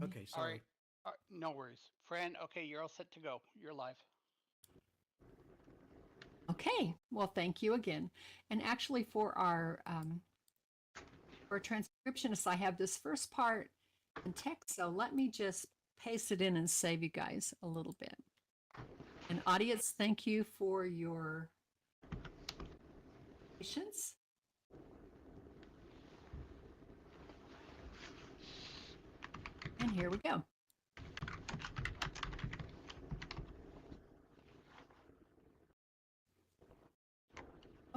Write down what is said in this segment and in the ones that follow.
Okay, All sorry. right. No worries. Fran, okay, you're all set to go. You're live. Okay, well, thank you again. And actually, for transcriptionists, I have this first part in text, so let me just paste it in and save you guys a little bit. And audience, thank you for your patience. And here we go.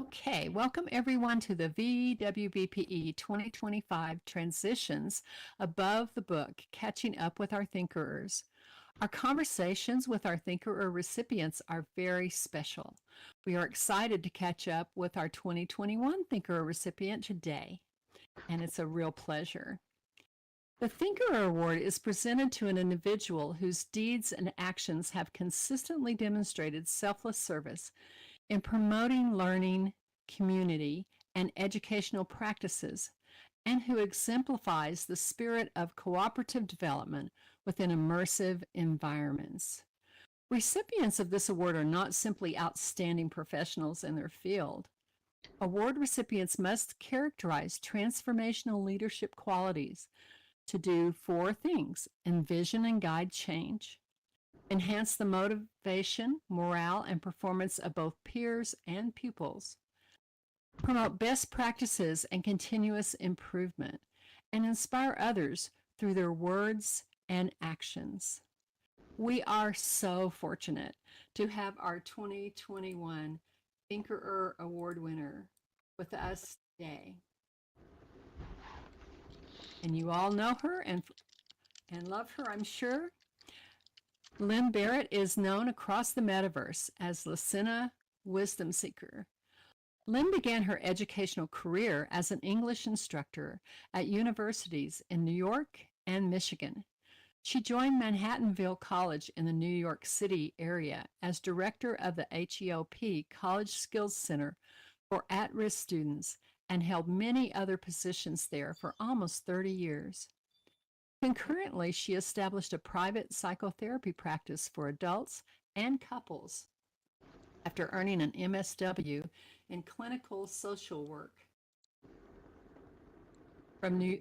Okay, welcome everyone to the VWBPE 2025 Transitions Above the Book, Catching Up with Our Thinkerers. Our conversations with our Thinkerer recipients are very special. We are excited to catch up with our 2021 Thinkerer recipient today, and it's a real pleasure. The Thinkerer Award is presented to an individual whose deeds and actions have consistently demonstrated selfless service in promoting learning, community, and educational practices, and who exemplifies the spirit of cooperative development within immersive environments. Recipients of this award are not simply outstanding professionals in their field. Award recipients must characterize transformational leadership qualities to do 4 things: envision and guide change, enhance the motivation, morale, and performance of both peers and pupils, promote best practices and continuous improvement, and inspire others through their words and actions. We are so fortunate to have our 2021 Thinkerer Award winner with us today. And you all know her and love her, I'm sure. Lynne Berrett is known across the metaverse as Lissena Wisdomseeker. Lynne began her educational career as an English instructor at universities in New York and Michigan. She joined Manhattanville College in the New York City area as director of the HEOP College Skills Center for at-risk students and held many other positions there for almost 30 years. Concurrently, she established a private psychotherapy practice for adults and couples after earning an MSW in clinical social work from New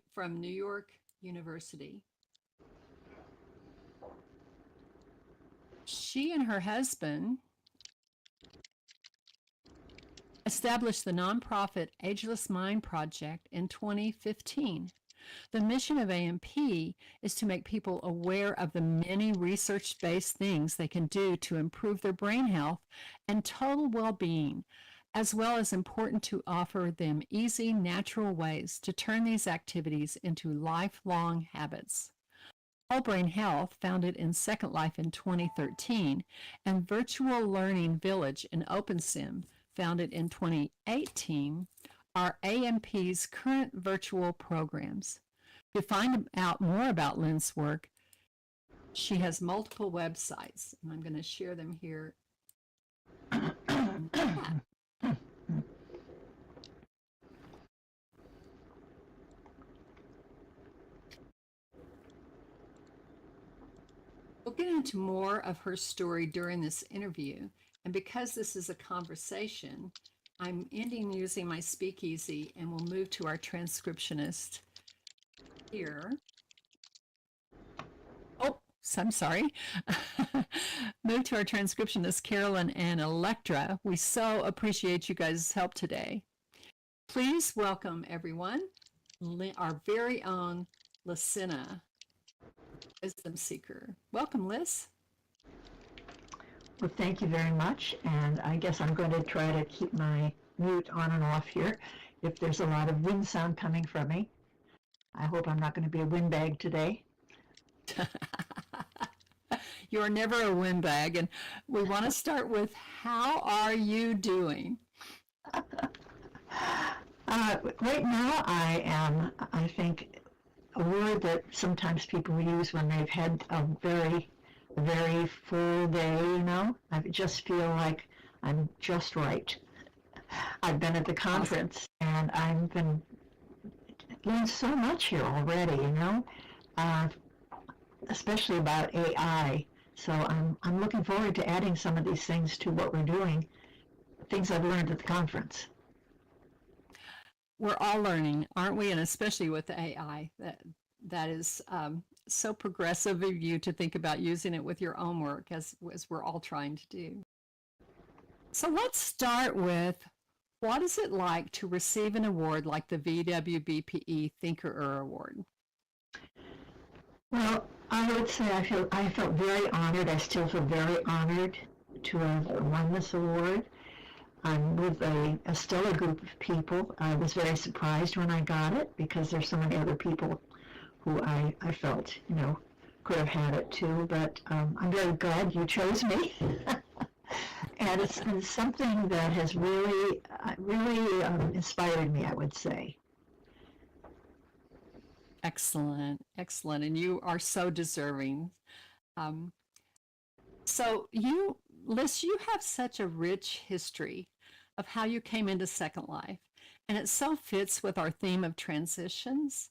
York University. She and her husband established the nonprofit Ageless Mind Project in 2015. The mission of AMP is to make people aware of the many research-based things they can do to improve their brain health and total well-being, as well as important to offer them easy, natural ways to turn these activities into lifelong habits. Whole Brain Health, founded in Second Life in 2013, and Virtual Learning Village in OpenSim, founded in 2018, are AMP's current virtual programs. To find out more about Lynne's work, she has multiple websites, and I'm going to share them here. We'll get into more of her story during this interview, and because this is a conversation, I'm ending using my speakeasy and we'll move to our transcriptionist here. Oh, I'm sorry. Move to our transcriptionist, Carolyn and Electra. We so appreciate you guys' help today. Please welcome everyone, our very own Lissena, Wisdomseeker. Welcome, Liz. Well, thank you very much, and I guess I'm going to try to keep my mute on and off here if there's a lot of wind sound coming from me. I hope I'm not going to be a windbag today. You are never a windbag, and we want to start with, how are you doing? Right now I think, a word that sometimes people use when they've had a very full day, you know. I just feel like I'm just right. I've been at the conference and I've been learned so much here already, you know. especially about AI. So I'm looking forward to adding some of these things to what we're doing, things I've learned at the conference. We're all learning, aren't we? And especially with AI, that is so progressive of you to think about using it with your own work, as we're all trying to do. So let's start with, what is it like to receive an award like the VWBPE Thinkerer Award? Well, I would say I felt very honored. I still feel very honored to have won this award. I'm with a stellar group of people. I was very surprised when I got it because there's so many other people who I felt, could have had it too. But I'm very glad you chose me. And it's been something that has really inspired me, I would say. Excellent, excellent. And you are so deserving. So Liz, you have such a rich history of how you came into Second Life, and it so fits with our theme of transitions.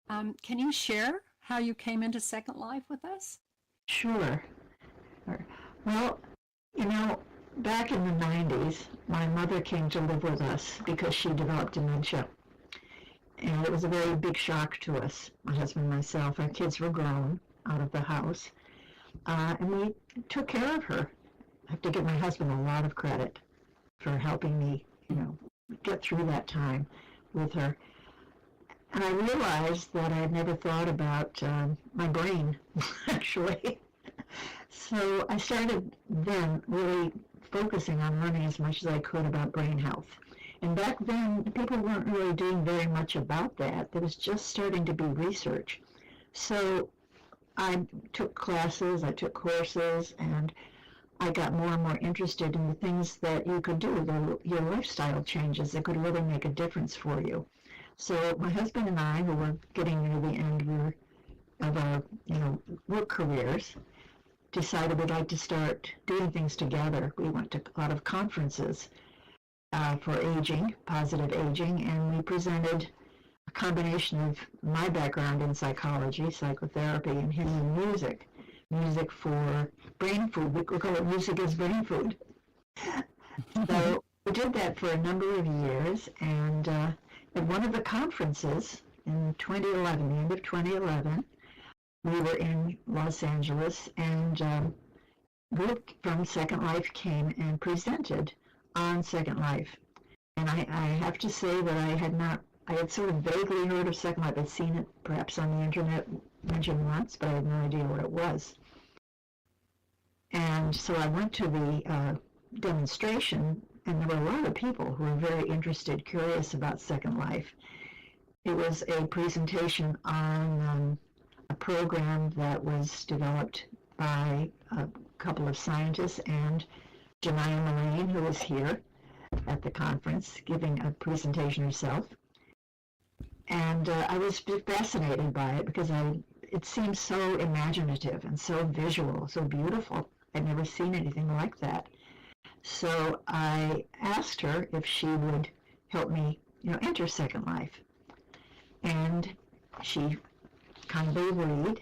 Can you share how you came into Second Life with us? Sure. Well, back in the 90s, my mother came to live with us because she developed dementia. And it was a very big shock to us, my husband and myself. Our kids were grown out of the house. And we took care of her. I have to give my husband a lot of credit for helping me, get through that time with her. And I realized that I had never thought about my brain, actually. So I started then really focusing on learning as much as I could about brain health. And back then, people weren't really doing very much about that. There was just starting to be research. So I took classes, I took courses, and I got more and more interested in the things that you could do, your lifestyle changes that could really make a difference for you. So my husband and I, who were getting near the end of our work careers, decided we'd like to start doing things together. We went to a lot of conferences for aging, positive aging, and we presented a combination of my background in psychology, psychotherapy, and his in music for brain food. We call it music as brain food. So we did that for a number of years, and at one of the conferences in 2011, the end of 2011, we were in Los Angeles, and a group from Second Life came and presented on Second Life. And I have to say that I had sort of vaguely heard of Second Life. I'd seen it perhaps on the internet mentioned once, but I had no idea what it was. And so I went to the demonstration, and there were a lot of people who were very interested, curious about Second Life. It was a presentation on a program that was developed by a couple of scientists and Jemima Lynne, who was here at the conference, giving a presentation herself. And I was fascinated by it because it seemed so imaginative and so visual, so beautiful. I'd never seen anything like that. So I asked her if she would help me, enter Second Life. And she kindly agreed,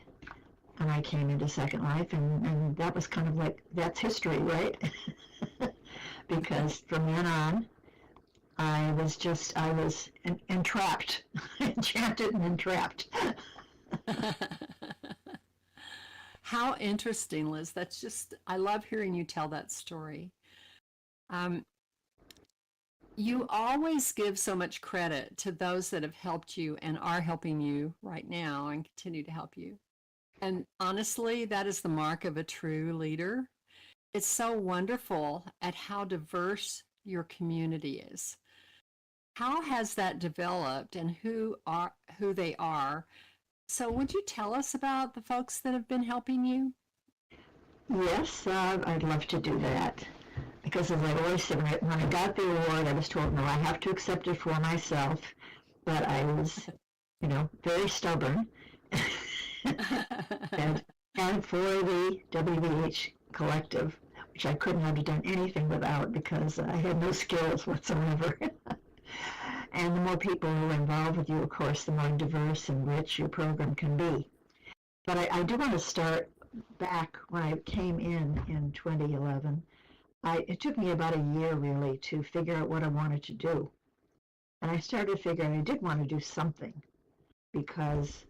and I came into Second Life, and that was kind of like, that's history, right? Because from then on, I was entrapped, enchanted and entrapped. How interesting, Liz. I love hearing you tell that story. You always give so much credit to those that have helped you and are helping you right now and continue to help you. And honestly, that is the mark of a true leader. It's so wonderful at how diverse your community is. How has that developed, and who they are? So would you tell us about the folks that have been helping you? Yes, I'd love to do that. Because as I always said, when I got the award, I was told, no, I have to accept it for myself. But I was, very stubborn. and for the WVH collective, which I couldn't have done anything without because I had no skills whatsoever. And the more people who are involved with you, of course, the more diverse and rich your program can be. But I do want to start back when I came in 2011. It took me about a year really to figure out what I wanted to do. And I started figuring I did want to do something because,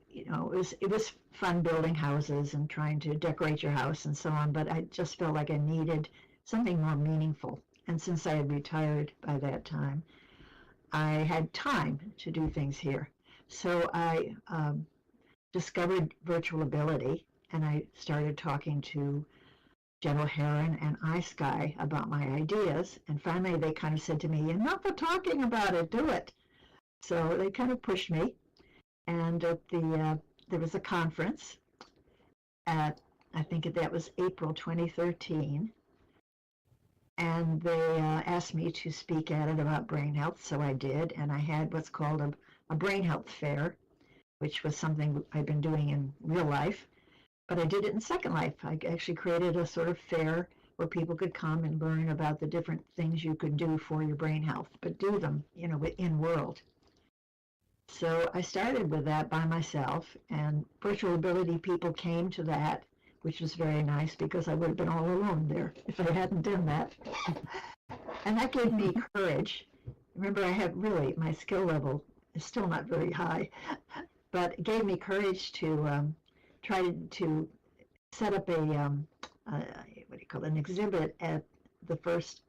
you know, it was fun building houses and trying to decorate your house and so on, but I just felt like I needed something more meaningful. And since I had retired by that time, I had time to do things here. So I discovered virtual ability, and I started talking to General Heron and iSky about my ideas. And finally, they kind of said to me, enough of talking about it, do it. So they kind of pushed me. And at there was a conference at, I think that was April 2013. And they asked me to speak at it about brain health, so I did. And I had what's called a brain health fair, which was something I've been doing in real life. But I did it in Second Life. I actually created a sort of fair where people could come and learn about the different things you could do for your brain health, but do them, you know, in world. So I started with that by myself, and virtual ability people came to that, which was very nice because I would have been all alone there if I hadn't done that. And that gave me courage. Remember, I had really, my skill level is still not very high, but it gave me courage to try to set up an exhibit at the first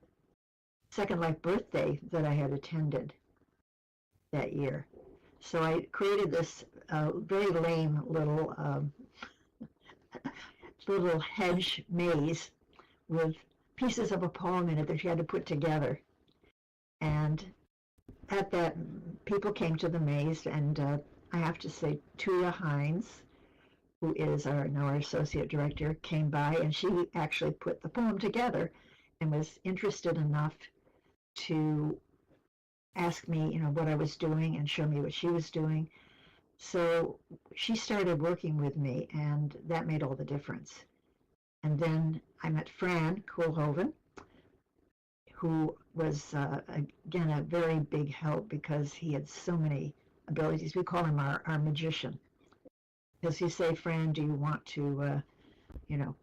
Second Life birthday that I had attended that year. So I created this very lame little little hedge maze with pieces of a poem in it that you had to put together. And at that, people came to the maze, and I have to say, Tuya Hines, who is our associate director, came by, and she actually put the poem together and was interested enough to ask me, you know, what I was doing and show me what she was doing. So she started working with me, and that made all the difference. And then I met Fran Koolhoven, who was, again, a very big help because he had so many abilities. We call him our magician. Because you say, Fran, do you want to, you know,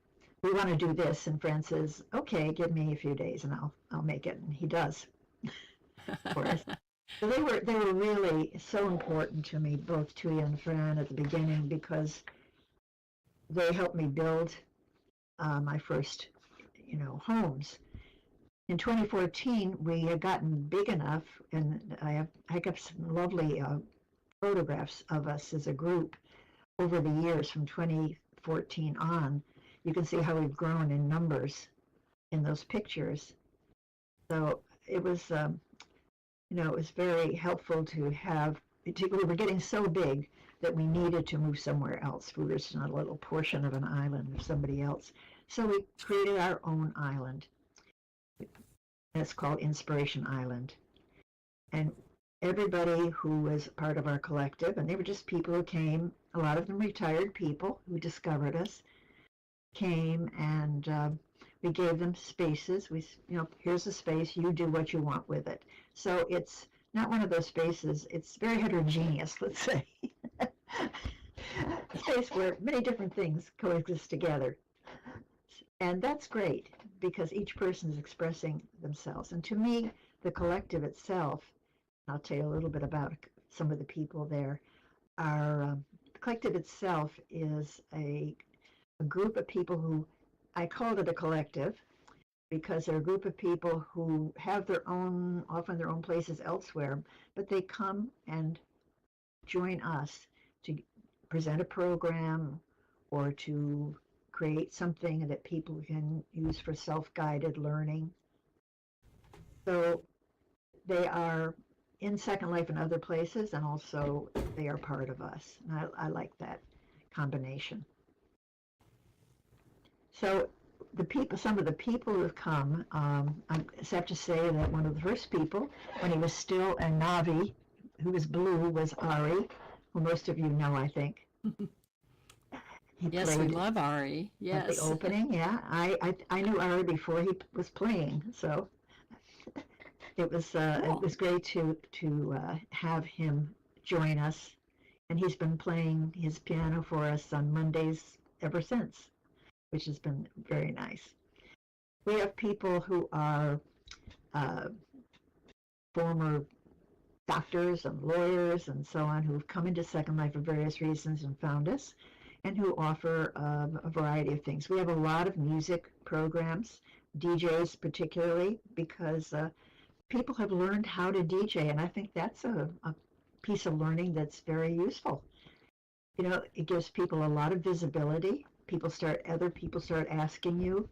we want to do this. And Fran says, okay, give me a few days and I'll make it. And he does for us. So they were really so important to me, both Tuya and Fran at the beginning, because they helped me build my first, you know, homes. In 2014, we had gotten big enough, and I got some lovely photographs of us as a group over the years from 2014 on. You can see how we've grown in numbers in those pictures. So it was, you know, it was very helpful to have, we were getting so big that we needed to move somewhere else. We were just not a little portion of an island or somebody else. So we created our own island. It's called Inspiration Island. And everybody who was part of our collective, and they were just people who came, a lot of them retired people who discovered us, came, and we gave them spaces. We, you know, here's a space, you do what you want with it. So it's not one of those spaces, it's very heterogeneous, let's say. A space where many different things coexist together. And that's great because each person is expressing themselves. And to me, the collective itself, I'll tell you a little bit about some of the people there, the collective itself is a group of people who, I called it a collective because they're a group of people who have their own, often their own places elsewhere, but they come and join us to present a program or to create something that people can use for self-guided learning. So they are in Second Life and other places, and also they are part of us. And I like that combination. So the people, some of the people who have come, I have to say that one of the first people, when he was still a Navi, who was blue, was Ari, who most of you know, I think. Yes, we love Ari. Yes. At the opening, yeah. I knew Ari before he was playing, so it was Cool. it was great to have him join us And he's been playing his piano for us on Mondays ever since, which has been very nice. We have people who are former doctors and lawyers and so on who've come into Second Life for various reasons and found us, and who offer a variety of things. We have a lot of music programs, DJs particularly, because people have learned how to DJ, and I think that's a piece of learning that's very useful. You know, it gives people a lot of visibility. Other people start asking you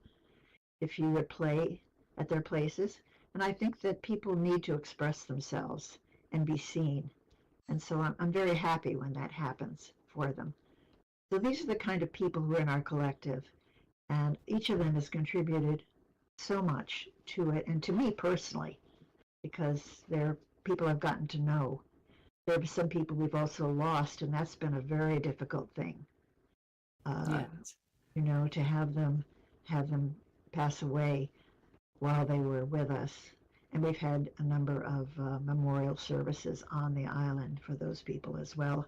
if you would play at their places, and I think that people need to express themselves and be seen, and so I'm very happy when that happens for them. So these are the kind of people who are in our collective, and each of them has contributed so much to it, and to me personally, because they're people I've gotten to know. There are some people we've also lost, and that's been a very difficult thing. Yes. You know, to have them pass away while they were with us. And we've had a number of memorial services on the island for those people as well.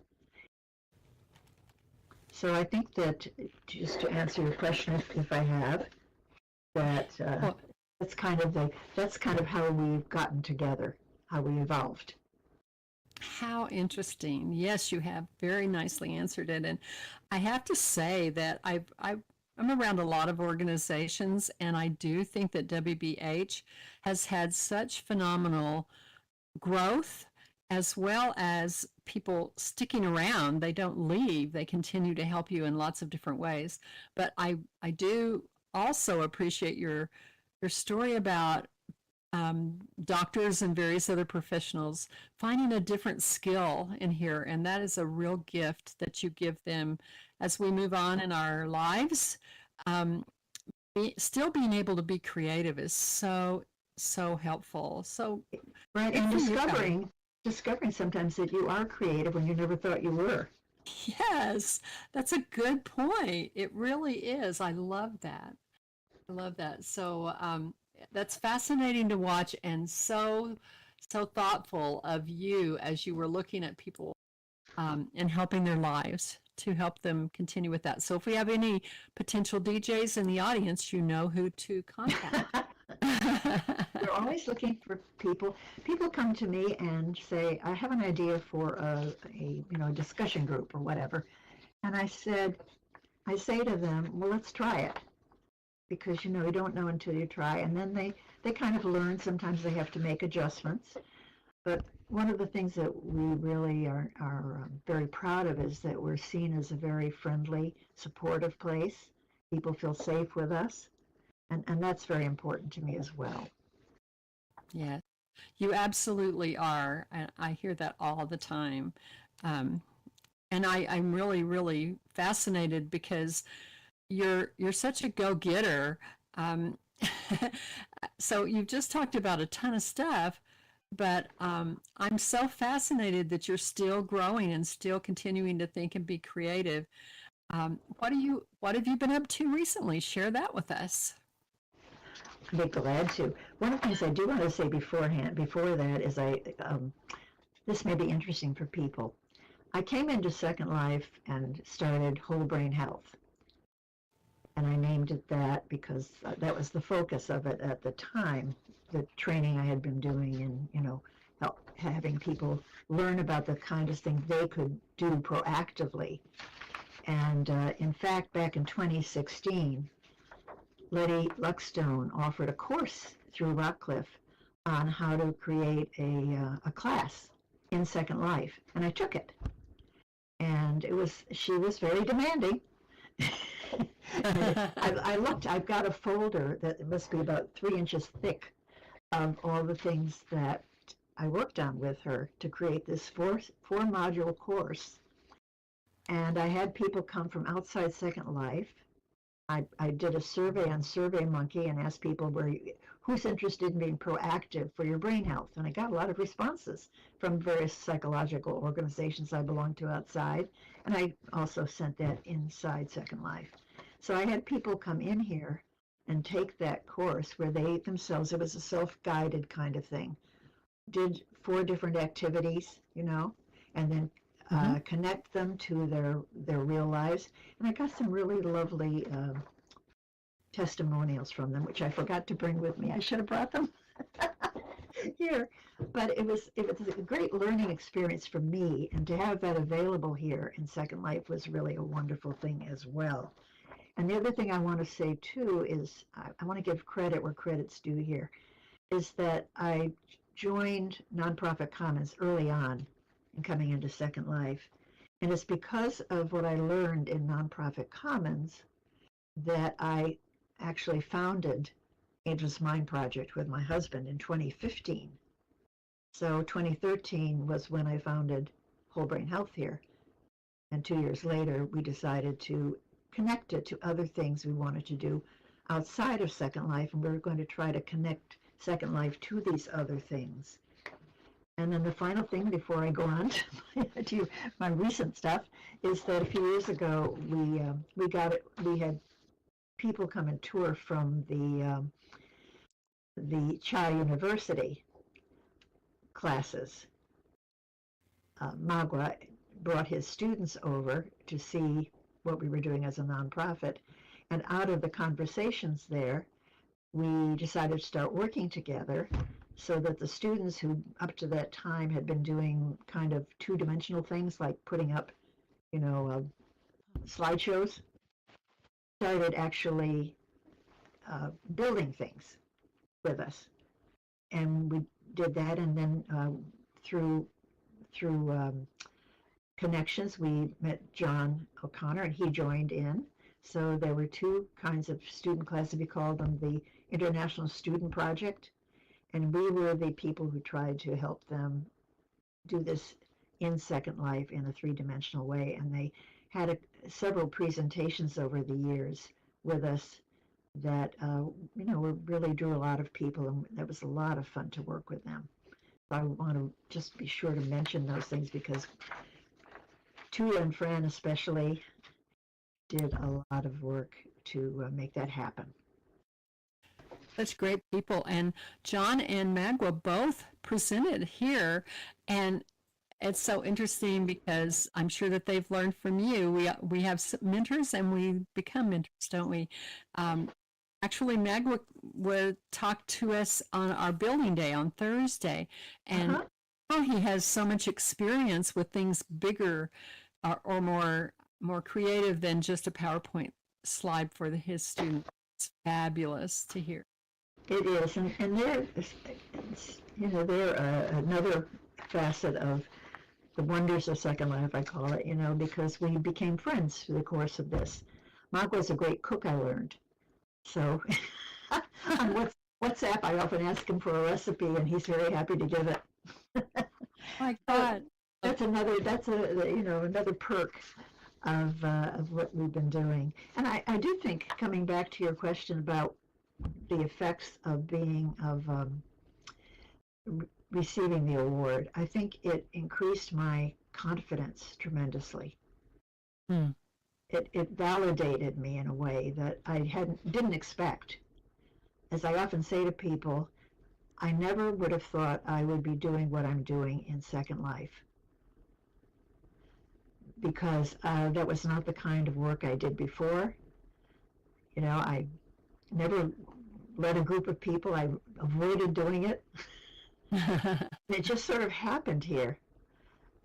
So I think that, just to answer your question, if I have, that that's kind of how we've gotten together, how we evolved. How interesting. Yes, you have very nicely answered it. And I have to say that I'm around a lot of organizations, and I do think that WBH has had such phenomenal growth, as well as people sticking around. They don't leave. They continue to help you in lots of different ways. But I do also appreciate your story about doctors and various other professionals finding a different skill in here, and that is a real gift that you give them as we move on in our lives. Still being able to be creative is so helpful. So right, and discovering sometimes that you are creative when you never thought you were. Yes, that's a good point. It really is. I love that. So that's fascinating to watch, and so thoughtful of you as you were looking at people and helping their lives to help them continue with that. So if we have any potential DJs in the audience, you know who to contact. We're always looking for people. People come to me and say, I have an idea for a discussion group or whatever. And I say to them, well, let's try it. Because, you don't know until you try. And then they kind of learn. Sometimes they have to make adjustments. But one of the things that we really are very proud of is that we're seen as a very friendly, supportive place. People feel safe with us. And that's very important to me as well. Yeah, you absolutely are. I hear that all the time. And I'm really, really fascinated because you're such a go-getter. So you've just talked about a ton of stuff, but I'm so fascinated that you're still growing and still continuing to think and be creative. What have you been up to recently? Share that with us. I'd be glad to. One of the things I do want to say before that is this may be interesting for people. I came into Second Life and started Whole Brain Health. And I named it that because that was the focus of it at the time, the training I had been doing and, having people learn about the kind of things they could do proactively. And in fact, back in 2016, Letty Luckstone offered a course through Rockcliffe on how to create a class in Second Life, and I took it. And she was very demanding. I looked, I've got a folder that must be about 3 inches thick of all the things that I worked on with her to create this four module course. And I had people come from outside Second Life. I did a survey on SurveyMonkey and asked people who's interested in being proactive for your brain health. And I got a lot of responses from various psychological organizations I belong to outside. And I also sent that inside Second Life. So I had people come in here and take that course where they themselves, it was a self-guided kind of thing, did 4 different activities, and then connect them to their real lives. And I got some really lovely testimonials from them, which I forgot to bring with me. I should have brought them here. But it was a great learning experience for me, and to have that available here in Second Life was really a wonderful thing as well. And the other thing I want to say too is I want to give credit where credit's due here, is that I joined Nonprofit Commons early on in coming into Second Life. And it's because of what I learned in Nonprofit Commons that I actually founded Ageless Mind Project with my husband in 2015. So 2013 was when I founded Whole Brain Health here. And 2 years later, we decided to connect it to other things we wanted to do outside of Second Life, and we were going to try to connect Second Life to these other things. And then the final thing before I go on to my recent stuff is that a few years ago we had people come and tour from the Chai University classes. Magua brought his students over to see what we were doing as a nonprofit, and out of the conversations there, we decided to start working together, so that the students who up to that time had been doing kind of two-dimensional things like putting up, slideshows, started actually building things with us. And we did that, and then through connections, we met John O'Connor, and he joined in. So there were two kinds of student classes. We called them the International Student Project, and we were the people who tried to help them do this in Second Life in a three-dimensional way. And they had several presentations over the years with us that really drew a lot of people, and that was a lot of fun to work with them. So I want to just be sure to mention those things, because Tua and Fran especially did a lot of work to make that happen. Such great people. And John and Magua both presented here, and it's so interesting because I'm sure that they've learned from you. We have mentors, and we become mentors, don't we? Actually, Magua would talk to us on our building day on Thursday, and he has so much experience with things bigger or more creative than just a PowerPoint slide for his students. It's fabulous to hear. It is, and they're another facet of the wonders of Second Life, I call it, because we became friends through the course of this. Magua's a great cook, I learned. So on WhatsApp, I often ask him for a recipe, and he's very happy to give it. Oh my God. That's another perk of what we've been doing. And I do think, coming back to your question about the effects of receiving the award, I think it increased my confidence tremendously. It validated me in a way that I didn't expect. As I often say to people, I never would have thought I would be doing what I'm doing in Second Life, because that was not the kind of work I did before. I never led a group of people. I avoided doing it. It just sort of happened here.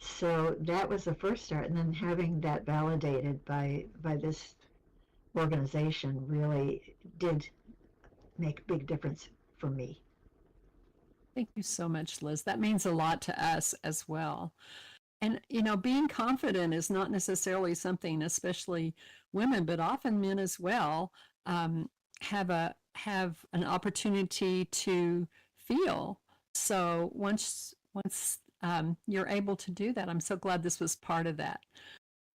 So that was the first start, and then having that validated by this organization really did make a big difference for me. Thank you so much, Liz. That means a lot to us as well. And, being confident is not necessarily something, especially women, but often men as well, have an opportunity to feel. So once you're able to do that, I'm so glad this was part of that.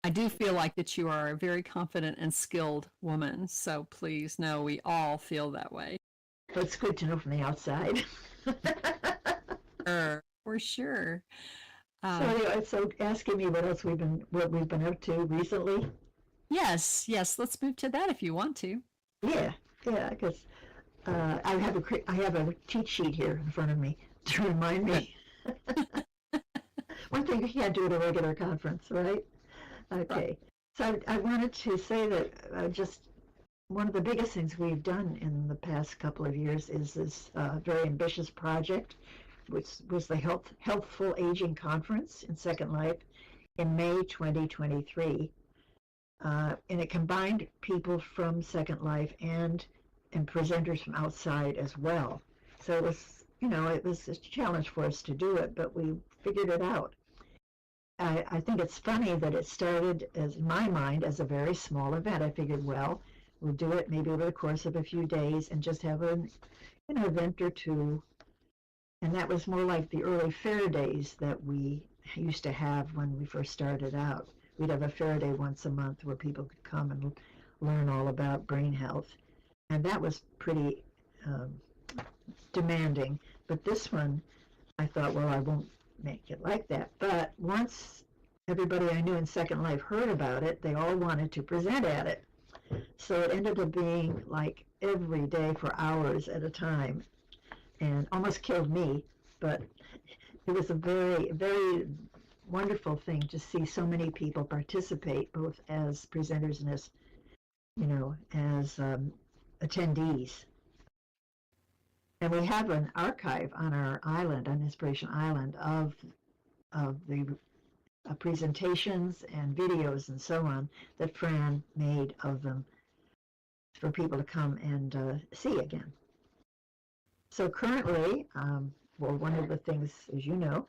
I do feel like that you are a very confident and skilled woman. So please know we all feel that way. It's good to know from the outside. For sure. So anyway, so asking me what we've been up to recently. Yes. Let's move to that if you want to. Yeah, because I have a cheat sheet here in front of me to remind me. one thing you can't do at a regular conference, right? Okay. So I wanted to say that just one of the biggest things we've done in the past couple of years is this very ambitious project, which was the Healthful Aging Conference in Second Life in May 2023. And it combined people from Second Life and presenters from outside as well. So it was, it was a challenge for us to do it, but we figured it out. I think it's funny that it started, as in my mind, as a very small event. I figured, well, we'll do it maybe over the course of a few days and just have an event or two. And that was more like the early fair days that we used to have when we first started out. We'd have a fair day once a month where people could come and learn all about brain health. And that was pretty demanding. But this one, I thought, well, I won't make it like that. But once everybody I knew in Second Life heard about it, they all wanted to present at it. So it ended up being like every day for hours at a time, and almost killed me. But it was a very, very wonderful thing to see so many people participate, both as presenters and as, as attendees. And we have an archive on our island, on Inspiration Island, of the presentations and videos and so on that Fran made of them for people to come and see again. So currently, well, one of the things, as you know,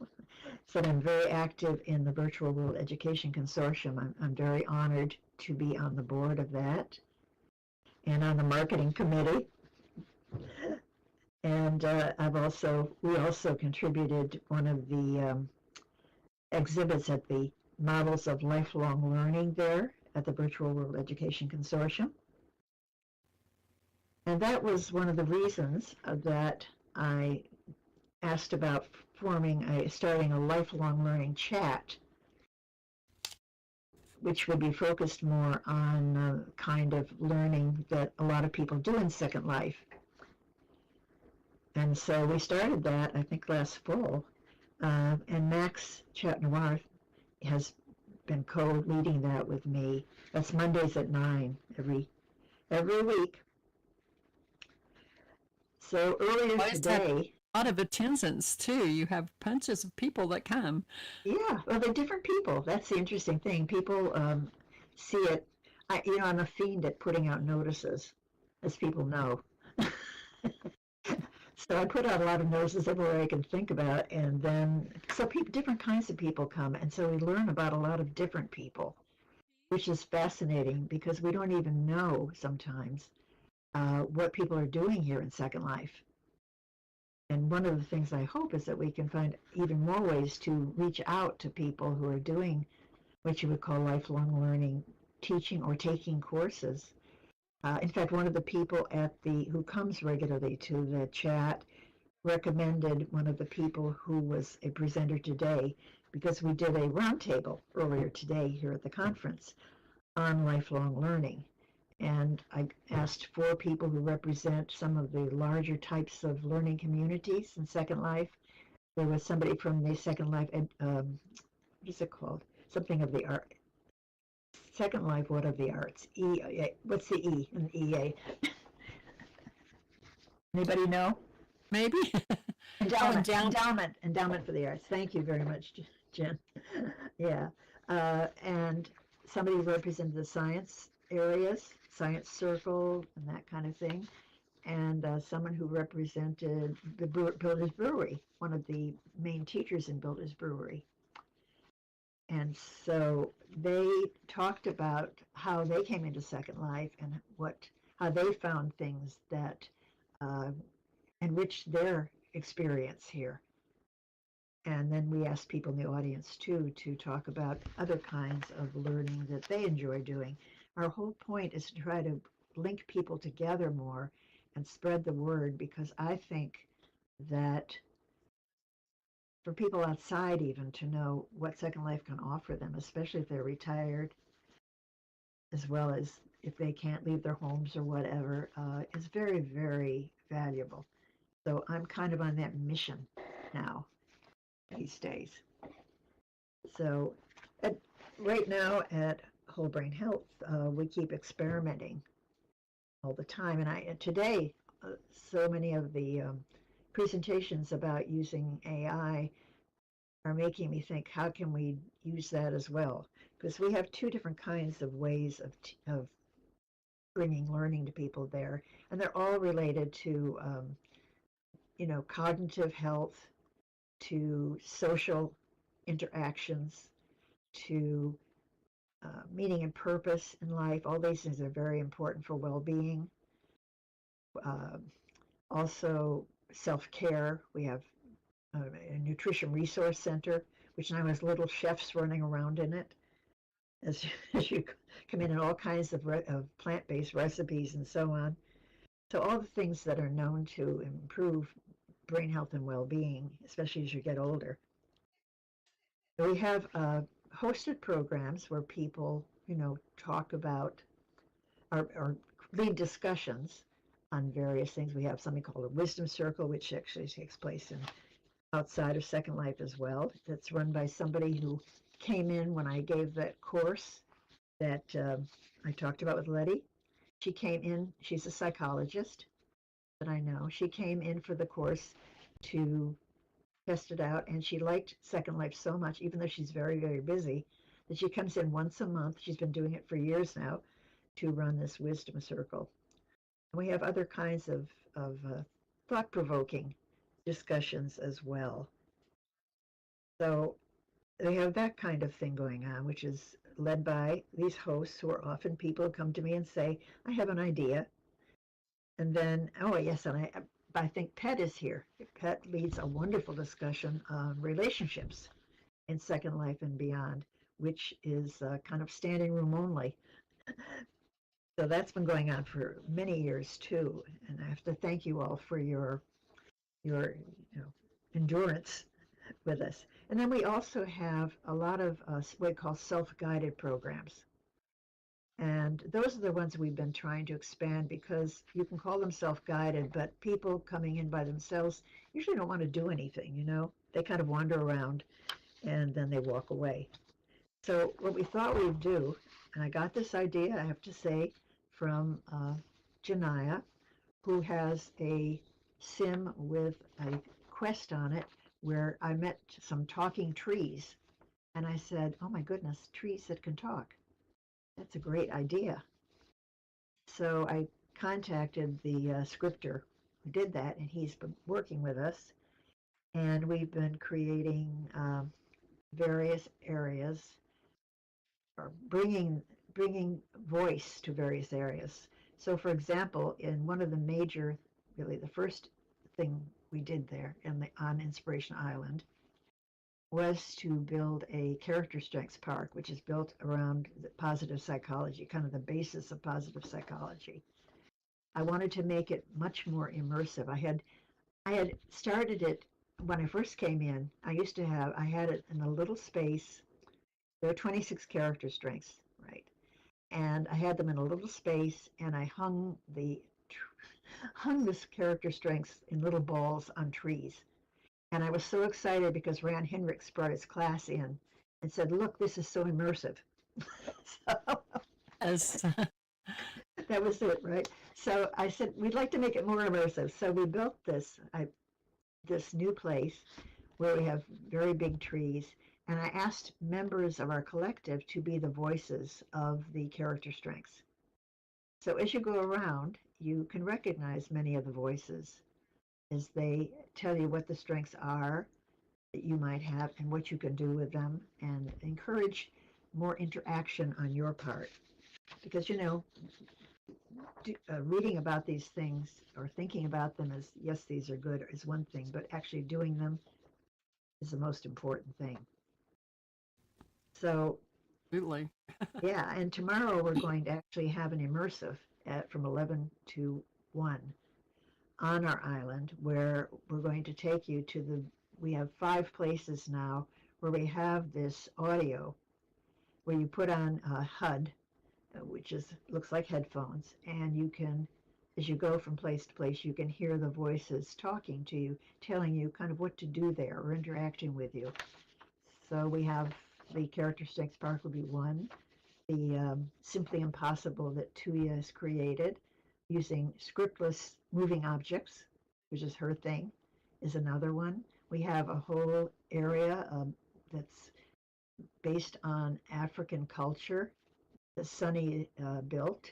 is that I'm very active in the Virtual World Education Consortium. I'm very honored to be on the board of that and on the marketing committee. And we also contributed one of the exhibits at the Models of Lifelong Learning there at the Virtual World Education Consortium. And that was one of the reasons that I asked about starting a lifelong learning chat, which would be focused more on kind of learning that a lot of people do in Second Life. And so we started that, I think, last fall. And Max Chat-Noir has been co-leading that with me. That's Mondays at 9 every week. So earlier today, a lot of attendance too. You have bunches of people that come. Yeah, well, they're different people. That's the interesting thing. People see it. I'm a fiend at putting out notices, as people know. So I put out a lot of notices everywhere I can think about, and then so different kinds of people come, and so we learn about a lot of different people, which is fascinating because we don't even know sometimes what people are doing here in Second Life. And one of the things I hope is that we can find even more ways to reach out to people who are doing what you would call lifelong learning, teaching or taking courses. In fact, one of the people who comes regularly to the chat recommended one of the people who was a presenter today, because we did a roundtable earlier today here at the conference on lifelong learning. And I asked 4 people who represent some of the larger types of learning communities in Second Life. There was somebody from the Second Life, what is it called? Something of the art. Second Life, what of the arts? What's the E in EA? Anybody know? Maybe. Endowment for the arts. Thank you very much, Jen. Yeah. And somebody represented the science areas, Science Circle, and that kind of thing. And someone who represented the Builder's Brewery, one of the main teachers in Builder's Brewery. And so they talked about how they came into Second Life and how they found things that enriched their experience here. And then we asked people in the audience too to talk about other kinds of learning that they enjoy doing. Our whole point is to try to link people together more and spread the word, because I think that for people outside even to know what Second Life can offer them, especially if they're retired, as well as if they can't leave their homes or whatever, is very, very valuable. So I'm kind of on that mission now these days. So right now at Whole Brain Health, we keep experimenting all the time. And today, so many of the presentations about using AI are making me think, how can we use that as well? Because we have two different kinds of ways of bringing learning to people there, and they're all related to, cognitive health, to social interactions, to meaning and purpose in life. All these things are very important for well-being. Uh, Also, self-care. We have a nutrition resource center, which now has little chefs running around in it as you come in, and all kinds of plant-based recipes and so on. So all the things that are known to improve brain health and well-being, especially as you get older. We have hosted programs where people, talk about or lead discussions on various things. We have something called a Wisdom Circle, which actually takes place outside of Second Life as well. That's run by somebody who came in when I gave that course that I talked about with Letty. She came in, she's a psychologist that I know. She came in for the course to test it out, and she liked Second Life so much, even though she's very, very busy, that she comes in once a month. She's been doing it for years now to run this Wisdom Circle. And we have other kinds of thought-provoking discussions as well. So they have that kind of thing going on, which is led by these hosts who are often people who come to me and say, I have an idea. And then, oh yes, and I think Pet is here. Pet leads a wonderful discussion on relationships in Second Life and beyond, which is kind of standing room only. So that's been going on for many years too. And I have to thank you all for your endurance with us. And then we also have a lot of what we call self-guided programs. And those are the ones we've been trying to expand, because you can call them self-guided, but people coming in by themselves usually don't want to do anything, They kind of wander around and then they walk away. So what we thought we'd do, and I got this idea, I have to say, from Janaya, who has a sim with a quest on it where I met some talking trees. And I said, oh my goodness, trees that can talk. That's a great idea. So I contacted the scripter who did that, and he's been working with us. And we've been creating various areas, or bringing voice to various areas. So, for example, in one of the major, really the first thing we did there on Inspiration Island was to build a character strengths park, which is built around positive psychology, kind of the basis of positive psychology. I wanted to make it much more immersive. I had started it when I first came in. I had it in a little space. There are 26 character strengths, right? And I had them in a little space, and I hung this character strengths in little balls on trees. And I was so excited because Rand Hendricks brought his class in and said, look, this is so immersive. So that was it, right? So I said, we'd like to make it more immersive. So we built this new place where we have very big trees. And I asked members of our collective to be the voices of the character strengths. So as you go around, you can recognize many of the voices as they tell you what the strengths are that you might have and what you can do with them, and encourage more interaction on your part. Because, reading about these things or thinking about them as, yes, these are good, is one thing, but actually doing them is the most important thing. So, Absolutely. yeah, and tomorrow we're going to actually have an immersive from 11 to 1 on our island, where we're going to take you to we have 5 places now where we have this audio where you put on a HUD, which looks like headphones, and you can, as you go from place to place, you can hear the voices talking to you, telling you kind of what to do there or interacting with you. So we have the character strengths park would be one. The Simply Impossible that Tuya has created using scriptless moving objects, which is her thing, is another one. We have a whole area that's based on African culture that Sunny built,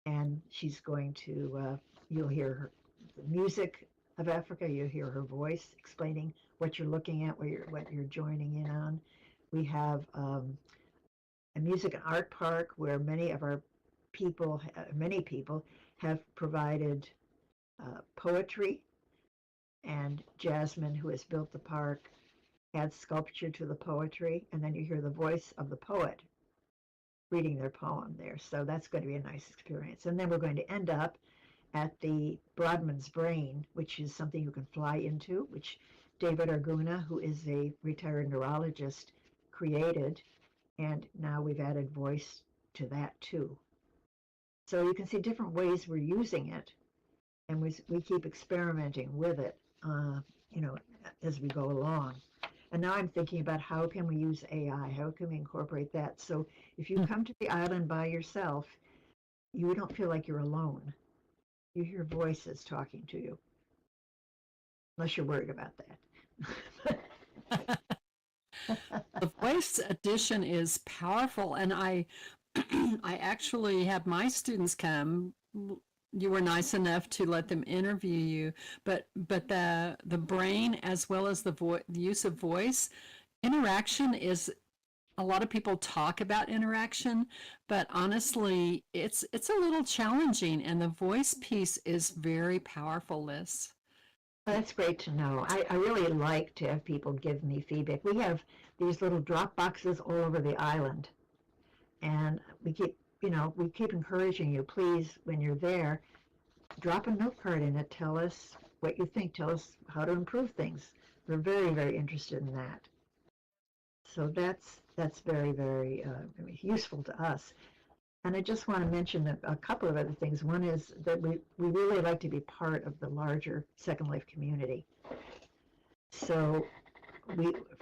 and she's going to, you'll hear her, the music of Africa, you'll hear her voice explaining what you're looking at, what you're joining in on. We have a music and art park where many people have provided poetry, and Jasmine, who has built the park, adds sculpture to the poetry, and then you hear the voice of the poet reading their poem there. So that's going to be a nice experience. And then we're going to end up at the Broadman's Brain, which is something you can fly into, which David Arguna, who is a retired neurologist, created, and now we've added voice to that too. So you can see different ways we're using it, and we keep experimenting with it, as we go along. And now I'm thinking about how can we use AI? How can we incorporate that? So if you come to the island by yourself, you don't feel like you're alone. You hear voices talking to you, unless you're worried about that. The voice addition is powerful, and I actually have my students come. You were nice enough to let them interview you, but the brain, as well as the use of voice interaction, is, a lot of people talk about interaction, but honestly it's a little challenging, and the voice piece is very powerful, Liz. That's great to know. I really like to have people give me feedback. We have these little drop boxes all over the island, and we keep encouraging you, please, when you're there, drop a note card in it. Tell us what you think. Tell us how to improve things. We're very, very interested in that. So that's very, very useful to us. And I just want to mention a couple of other things. One is that we really like to be part of the larger Second Life community. So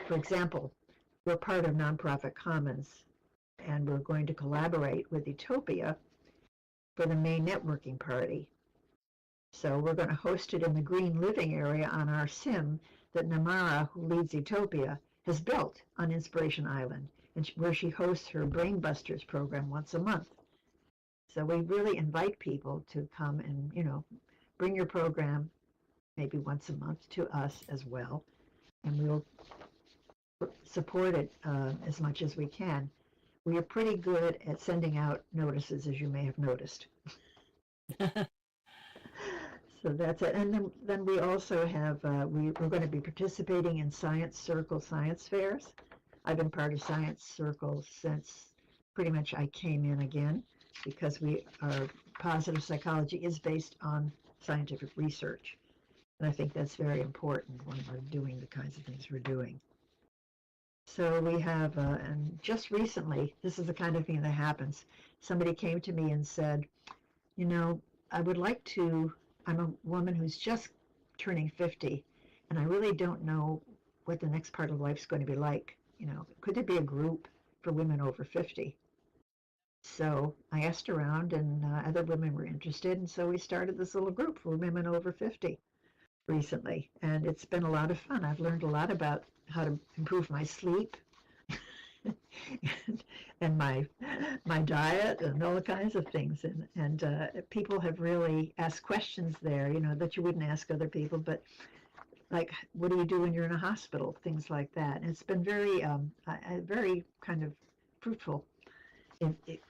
for example, we're part of Nonprofit Commons, and we're going to collaborate with Utopia for the May networking party. So we're going to host it in the green living area on our sim that Namara, who leads Utopia, has built on Inspiration Island, and where she hosts her Brain Busters program once a month. So we really invite people to come and, bring your program maybe once a month to us as well, and we'll support it as much as we can. We are pretty good at sending out notices, as you may have noticed. So that's it. And then we also have, we're going to be participating in Science Circle science fairs. I've been part of Science Circle since pretty much I came in again, because our positive psychology is based on scientific research. And I think that's very important when we're doing the kinds of things we're doing. So we have, and just recently, this is the kind of thing that happens. Somebody came to me and said, I would like to, I'm a woman who's just turning 50, and I really don't know what the next part of life is going to be like. Could there be a group for women over 50? So I asked around, and other women were interested, and so we started this little group for women over 50 recently, and it's been a lot of fun. I've learned a lot about how to improve my sleep and my diet and all kinds of things, and people have really asked questions there, that you wouldn't ask other people, but like, what do you do when you're in a hospital, things like that. And it's been very very kind of fruitful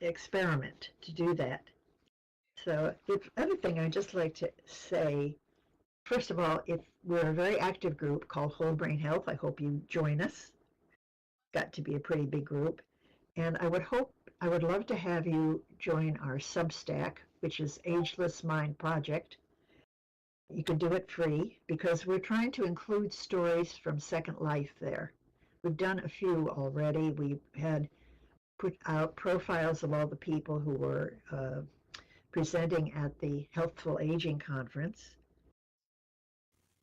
experiment to do that. So the other thing I'd just like to say, first of all, if we're a very active group called Whole Brain Health, I hope you join us. Got to be a pretty big group. And I would love to have you join our Substack, which is Ageless Mind Project. You can do it free, because we're trying to include stories from Second Life there. We've done a few already. We had put out profiles of all the people who were presenting at the Healthful Aging Conference.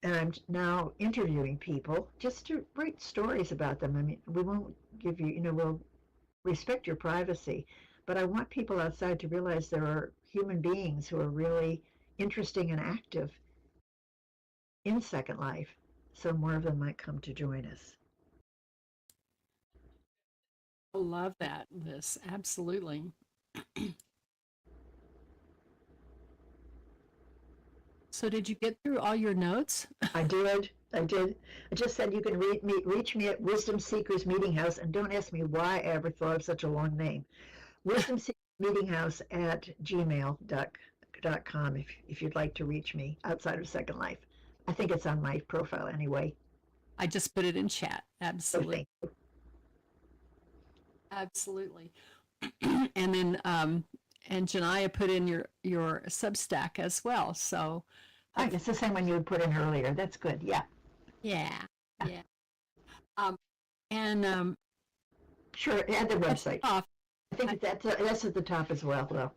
and I'm now interviewing people just to write stories about them. I mean, we won't give you, we'll respect your privacy, but I want people outside to realize there are human beings who are really interesting and active in Second Life, so more of them might come to join us. I love that, Liz. Absolutely. So did you get through all your notes? I did. I just said you can reach me at Wisdomseekers Meeting House, and don't ask me why I ever thought of such a long name. Wisdomseekers Meeting House at gmail.com if you'd like to reach me outside of Second Life. I think it's on my profile anyway. I just put it in chat. Absolutely. So Absolutely. And then and Janaya put in your Substack as well. So it's the same one you had put in earlier. That's good. Yeah. Yeah. Sure, add the website. I think that's at the top as well, though.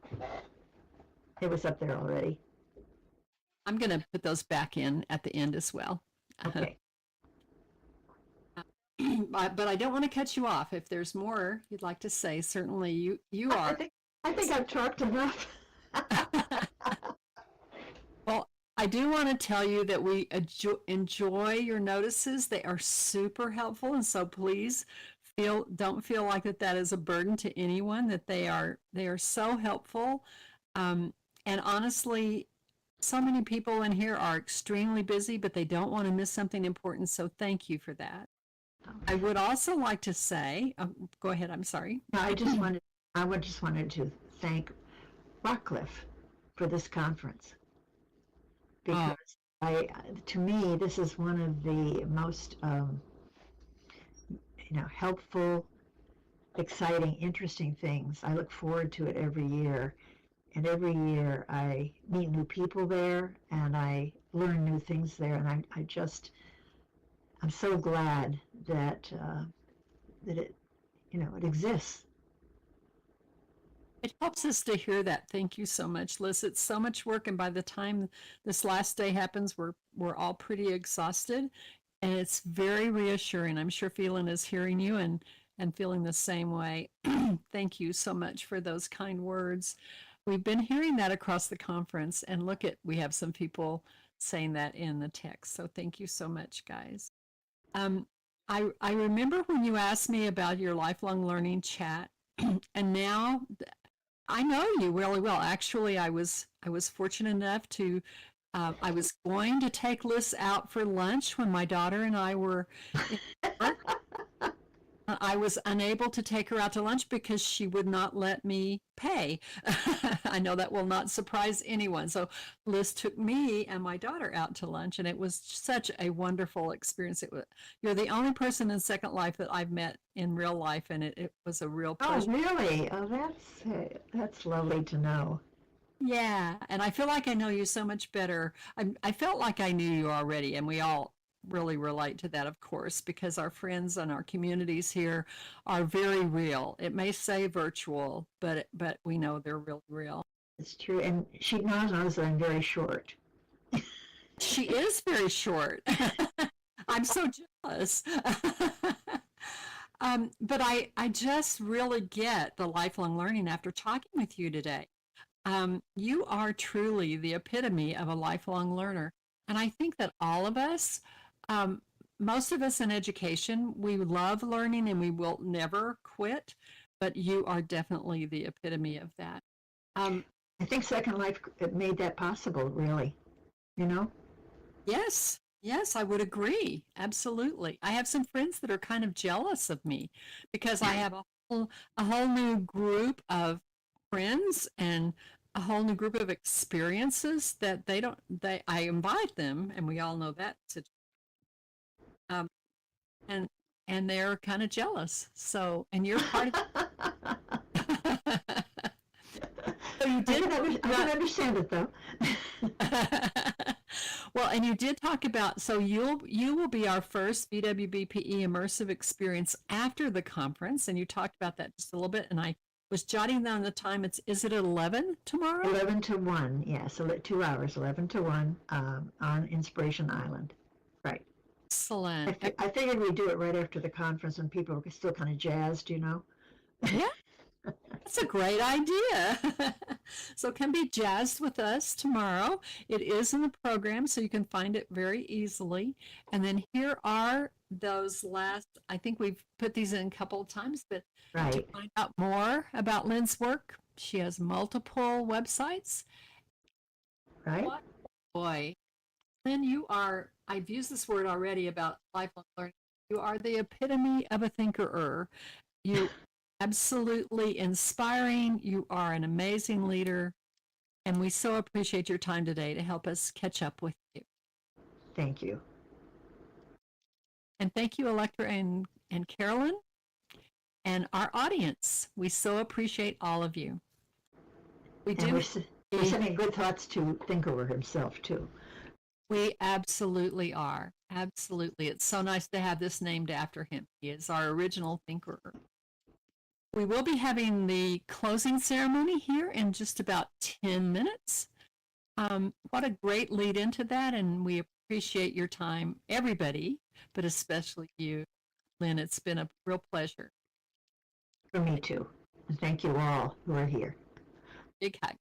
It was up there already. I'm going to put those back in at the end as well. Okay. But I don't want to cut you off. If there's more you'd like to say, certainly you are. I think I've talked enough. Well, I do want to tell you that we enjoy your notices. They are super helpful, and so please don't feel like that is a burden to anyone. That they are so helpful, and honestly, so many people in here are extremely busy, but they don't want to miss something important. So thank you for that. I would also like to say, go ahead. I'm sorry. No, I just wanted to thank Rockcliffe for this conference, because to me, this is one of the most, helpful, exciting, interesting things. I look forward to it every year, and every year I meet new people there, and I learn new things there, and I'm so glad that it exists. It helps us to hear that. Thank you so much, Liz. It's so much work, and by the time this last day happens, we're all pretty exhausted, and it's very reassuring. I'm sure Phelan is hearing you and feeling the same way. Thank you so much for those kind words. We've been hearing that across the conference, and we have some people saying that in the text. So thank you so much, guys. I remember when you asked me about your lifelong learning chat, and now I know you really well. Actually, I was fortunate enough to I was going to take Liz out for lunch when my daughter and I were in work. I was unable to take her out to lunch because she would not let me pay. I know that will not surprise anyone. So Liz took me and my daughter out to lunch, and it was such a wonderful experience. You're the only person in Second Life that I've met in real life, and it was a real pleasure. Oh, really? Oh, that's lovely to know. Yeah, and I feel like I know you so much better. I felt like I knew you already, and we all really relate to that, of course, because our friends and our communities here are very real. It may say virtual, but we know they're really real. It's true, and she knows that I'm very short. She is very short. I'm so jealous. But I just really get the lifelong learning after talking with you today. You are truly the epitome of a lifelong learner. And I think that all of us, most of us in education, we love learning and we will never quit, but you are definitely the epitome of that. I think Second Life made that possible, really, Yes, I would agree. Absolutely. I have some friends that are kind of jealous of me because I have a whole new group of friends and a whole new group of experiences that I invite them, and we all know that situation. And they're kind of jealous. So, and you're part of So you did I can understand it, though. Well, and you did talk about, so you will be our first VWBPE immersive experience after the conference, and you talked about that just a little bit, and I was jotting down the time. Is it at 11 tomorrow? 11 to 1, yes, so 2 hours, 11 to 1 on Inspiration Island. Right. Excellent. I figured we'd do it right after the conference when people are still kind of jazzed, you know? Yeah, that's a great idea. So come be jazzed with us tomorrow. It is in the program, so you can find it very easily. And then here are those last, I think we've put these in a couple of times, but to Right. find out more about Lynne's work, she has multiple websites. Right? What boy, Lynne, you are, I've used this word already about lifelong learning. You are the epitome of a thinkerer. You absolutely inspiring. You are an amazing leader. And we so appreciate your time today to help us catch up with you. Thank you. And thank you, Electra and Carolyn, and our audience. We so appreciate all of you. We And do. we're sending good thoughts to Thinkerer himself, too. We absolutely are. Absolutely. It's so nice to have this named after him. He is our original thinkerer. We will be having the closing ceremony here in just about 10 minutes. What a great lead into that, and we appreciate your time, everybody, but especially you, Lynne. It's been a real pleasure. For me, too. And thank you all who are here. Big hug.